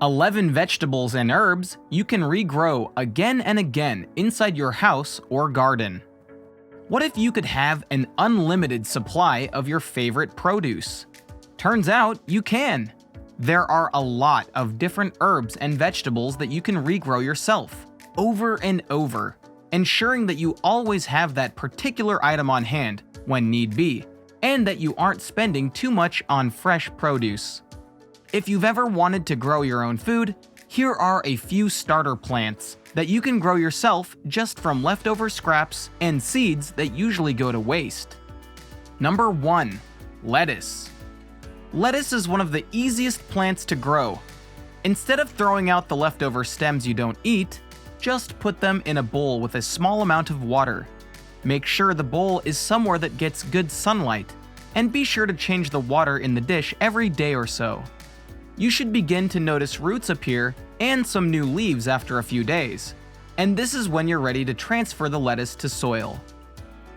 11 vegetables and herbs you can regrow again and again inside your house or garden. What if you could have an unlimited supply of your favorite produce? Turns out you can. There are a lot of different herbs and vegetables that you can regrow yourself, over and over, ensuring that you always have that particular item on hand when need be, and that you aren't spending too much on fresh produce. If you've ever wanted to grow your own food, here are a few starter plants that you can grow yourself just from leftover scraps and seeds that usually go to waste. Number 1. Lettuce. Lettuce is one of the easiest plants to grow. Instead of throwing out the leftover stems you don't eat, just put them in a bowl with a small amount of water. Make sure the bowl is somewhere that gets good sunlight, and be sure to change the water in the dish every day or so. You should begin to notice roots appear and some new leaves after a few days, and this is when you're ready to transfer the lettuce to soil.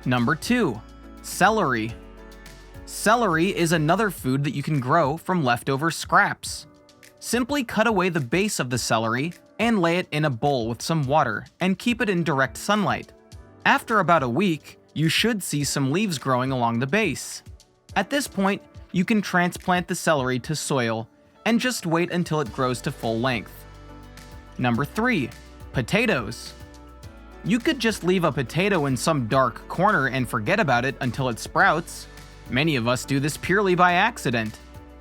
Number 2. Celery. Celery is another food that you can grow from leftover scraps. Simply cut away the base of the celery and lay it in a bowl with some water and keep it in direct sunlight. After about a week, you should see some leaves growing along the base. At this point, you can transplant the celery to soil and just wait until it grows to full length. Number 3. Potatoes. You could just leave a potato in some dark corner and forget about it until it sprouts. Many of us do this purely by accident.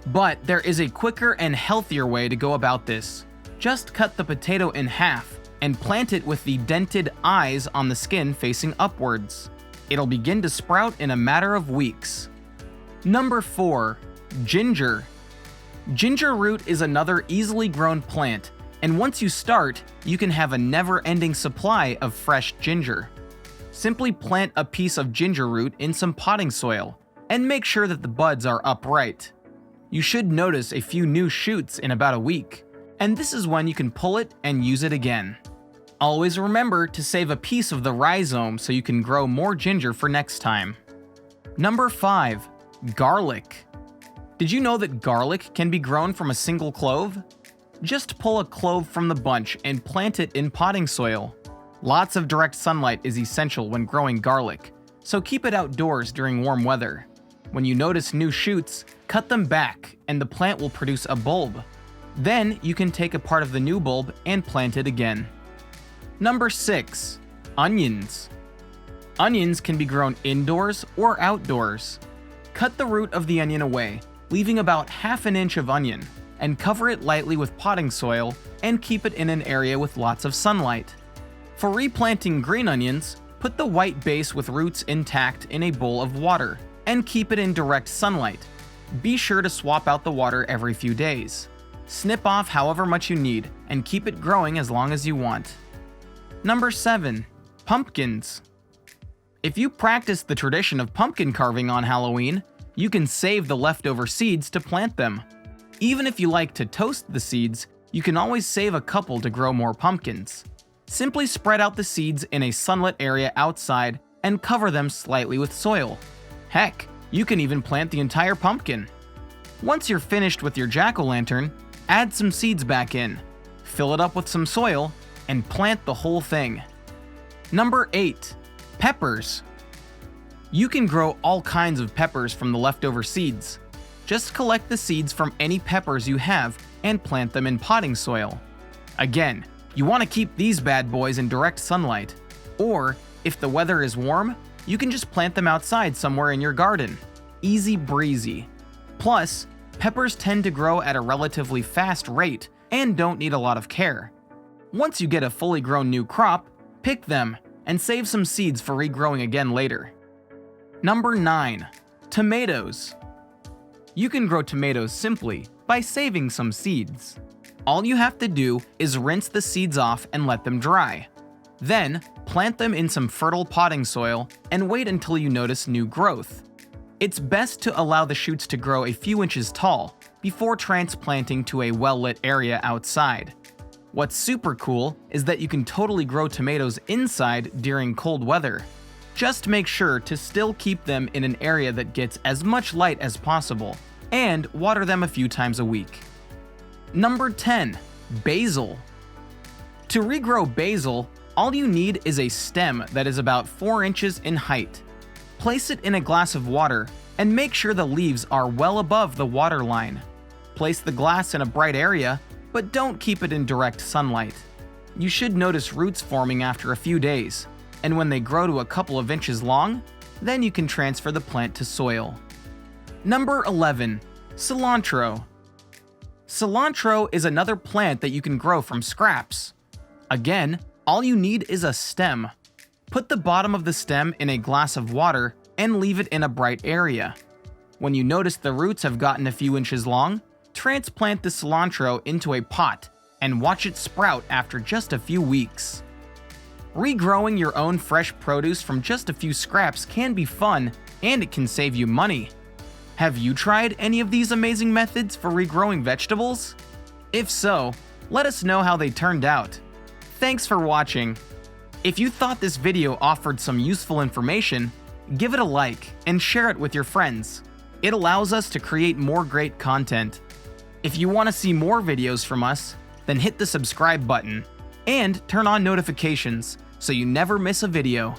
But there is a quicker and healthier way to go about this. Just cut the potato in half and plant it with the dented eyes on the skin facing upwards. It'll begin to sprout in a matter of weeks. Number 4. Ginger. Ginger root is another easily grown plant, and once you start, you can have a never-ending supply of fresh ginger. Simply plant a piece of ginger root in some potting soil, and make sure that the buds are upright. You should notice a few new shoots in about a week, and this is when you can pull it and use it again. Always remember to save a piece of the rhizome so you can grow more ginger for next time. Number 5. Garlic. Did you know that garlic can be grown from a single clove? Just pull a clove from the bunch and plant it in potting soil. Lots of direct sunlight is essential when growing garlic, so keep it outdoors during warm weather. When you notice new shoots, cut them back and the plant will produce a bulb. Then you can take a part of the new bulb and plant it again. Number 6. Onions. Onions can be grown indoors or outdoors. Cut the root of the onion away, leaving about ½ an inch of onion, and cover it lightly with potting soil and keep it in an area with lots of sunlight. For replanting green onions, put the white base with roots intact in a bowl of water and keep it in direct sunlight. Be sure to swap out the water every few days. Snip off however much you need and keep it growing as long as you want. Number 7. Pumpkins. If you practice the tradition of pumpkin carving on Halloween, you can save the leftover seeds to plant them. Even if you like to toast the seeds, you can always save a couple to grow more pumpkins. Simply spread out the seeds in a sunlit area outside and cover them slightly with soil. Heck, you can even plant the entire pumpkin. Once you're finished with your jack-o'-lantern, add some seeds back in, fill it up with some soil, and plant the whole thing. Number 8. Peppers. You can grow all kinds of peppers from the leftover seeds. Just collect the seeds from any peppers you have and plant them in potting soil. Again, you want to keep these bad boys in direct sunlight. Or, if the weather is warm, you can just plant them outside somewhere in your garden. Easy breezy. Plus, peppers tend to grow at a relatively fast rate and don't need a lot of care. Once you get a fully grown new crop, pick them and save some seeds for regrowing again later. Number 9. Tomatoes. You can grow tomatoes simply by saving some seeds. All you have to do is rinse the seeds off and let them dry. Then, plant them in some fertile potting soil and wait until you notice new growth. It's best to allow the shoots to grow a few inches tall before transplanting to a well-lit area outside. What's super cool is that you can totally grow tomatoes inside during cold weather. Just make sure to still keep them in an area that gets as much light as possible, and water them a few times a week. Number 10. Basil. To regrow basil, all you need is a stem that is about 4 inches in height. Place it in a glass of water and make sure the leaves are well above the water line. Place the glass in a bright area, but don't keep it in direct sunlight. You should notice roots forming after a few days, and when they grow to a couple of inches long, then you can transfer the plant to soil. Number 11. Cilantro. Cilantro is another plant that you can grow from scraps. Again, all you need is a stem. Put the bottom of the stem in a glass of water and leave it in a bright area. When you notice the roots have gotten a few inches long, transplant the cilantro into a pot and watch it sprout after just a few weeks. Regrowing your own fresh produce from just a few scraps can be fun, and it can save you money. Have you tried any of these amazing methods for regrowing vegetables? If so, let us know how they turned out. Thanks for watching. If you thought this video offered some useful information, give it a like and share it with your friends. It allows us to create more great content. If you want to see more videos from us, then hit the subscribe button and turn on notifications so you never miss a video.